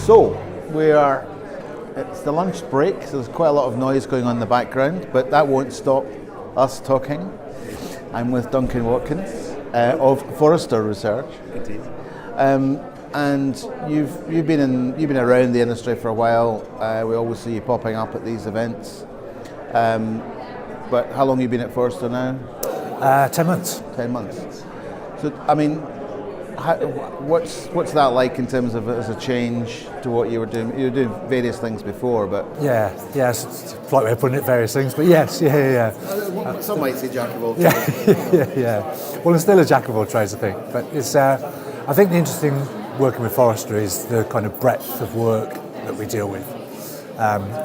So, it's the lunch break, so there's quite a lot of noise going on in the background, but that won't stop us talking. I'm with Duncan Watkins of Forrester Research. Indeed. And you've been around the industry for a while. We always see you popping up at these events. But how long have you been at Forrester now? 10 months. 10 months. So, I mean, what's that like in terms of as a change to what you were doing? You were doing various things before, but Yes, it's a polite way of putting it, various things, but yes, yeah. Some might say jack of all trades. Yeah. Well, I'm still a jack of all trades, I think. But it's, I think the interesting working with Forrester is the kind of breadth of work that we deal with.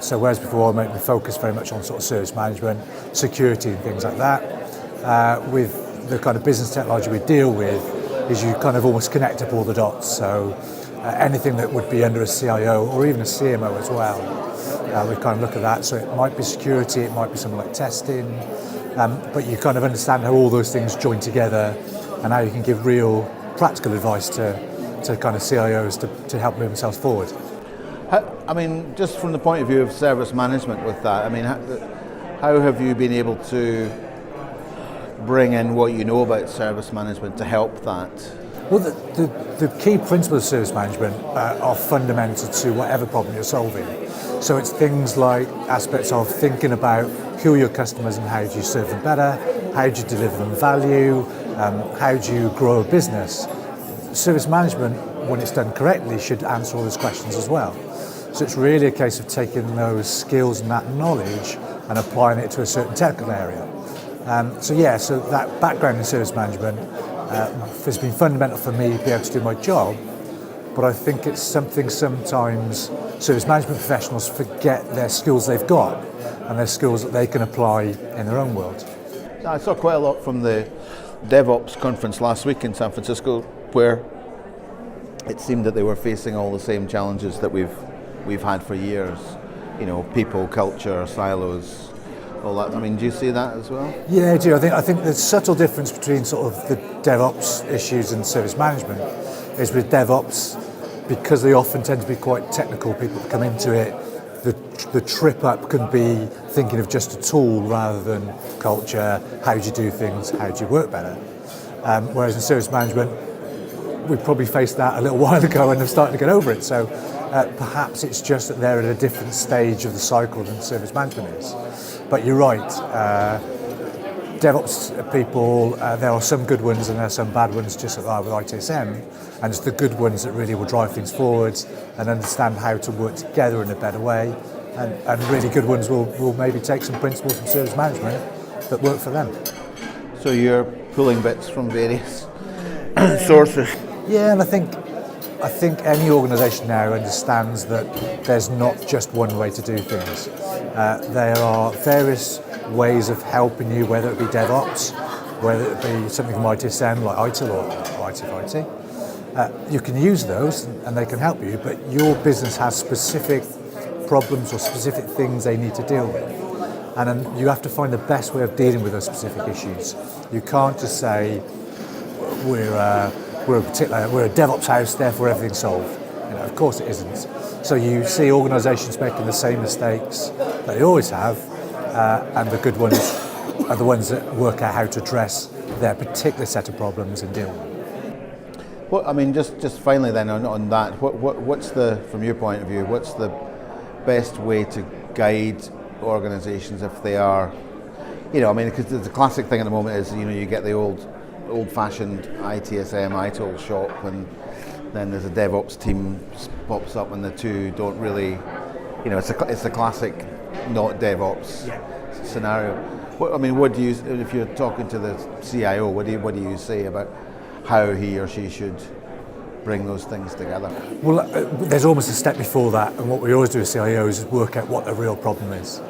So whereas before we focused very much on sort of service management, security and things like that, with the kind of business technology we deal with is you kind of almost connect up all the dots. So anything that would be under a CIO or even a CMO as well, we kind of look at that. So it might be security, it might be something like testing, but you kind of understand how all those things join together and how you can give real practical advice to kind of CIOs to help move themselves forward. I mean, just from the point of view of service management with that, I mean, how have you been able to bring in what you know about service management to help that? Well, the key principles of service management are fundamental to whatever problem you're solving. So it's things like aspects of thinking about who are your customers and how do you serve them better, how do you deliver them value, how do you grow a business. Service management, when it's done correctly, should answer all those questions as well. So it's really a case of taking those skills and that knowledge and applying it to a certain technical area. So that background in service management has been fundamental for me to be able to do my job, but I think it's something sometimes service management professionals forget their skills they've got and their skills that they can apply in their own world. I saw quite a lot from the DevOps conference last week in San Francisco, where it seemed that they were facing all the same challenges that we've had for years. You know, people, culture, silos, all that. I mean, do you see that as well? Yeah, I do. I think the subtle difference between sort of the DevOps issues and service management is with DevOps, because they often tend to be quite technical, people that come into it, the trip up can be thinking of just a tool rather than culture, how do you do things, how do you work better. Whereas in service management, we probably faced that a little while ago and have started to get over it. So perhaps it's just that they're at a different stage of the cycle than service management is. But you're right, DevOps people, there are some good ones and there are some bad ones, just like that with ITSM, and it's the good ones that really will drive things forwards and understand how to work together in a better way, and really good ones will maybe take some principles from service management that work for them. So you're pulling bits from various sources. Yeah, and I think any organisation now understands that there's not just one way to do things. There are various ways of helping you, whether it be DevOps, whether it be something from ITSM like ITIL or ITIL. You can use those and they can help you, but your business has specific problems or specific things they need to deal with. And then you have to find the best way of dealing with those specific issues. You can't just say, we're a DevOps house, therefore everything's solved. You know, of course it isn't. So you see organisations making the same mistakes that they always have, and the good ones are the ones that work out how to address their particular set of problems and deal with them. Well, I mean, just finally then on that, what's from your point of view, what's the best way to guide organisations if they are, you know, I mean, because the classic thing at the moment is, you know, you get the old-fashioned ITSM, ITIL shop, and then there's a DevOps team pops up, and the two don't really, you know, it's a classic not DevOps scenario. What do you, if you're talking to the CIO, what do you say about how he or she should bring those things together? Well, there's almost a step before that, and what we always do as CIOs is work out what the real problem is.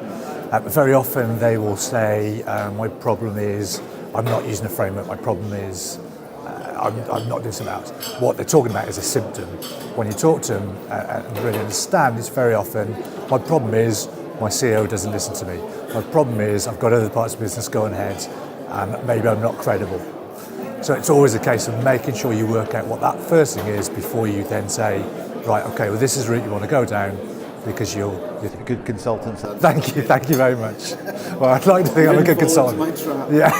Very often they will say, my problem is I'm not using a framework, my problem is I'm not doing something else. What they're talking about is a symptom. When you talk to them and really understand, it's very often, my problem is my CEO doesn't listen to me. My problem is I've got other parts of the business going ahead and maybe I'm not credible. So it's always a case of making sure you work out what that first thing is before you then say, right, okay, well this is the route you want to go down because you're Good consultants. Thank you very much. Well, I'd like to think I'm a good consultant. Yeah.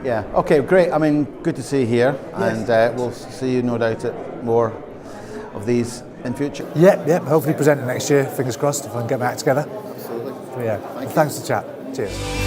Yeah. Okay. Great. I mean, good to see you here, and we'll see you no doubt at more of these in future. Yeah. Hopefully presenting next year. Fingers crossed if I can get back together. Absolutely. But yeah. Thanks for the chat. Cheers.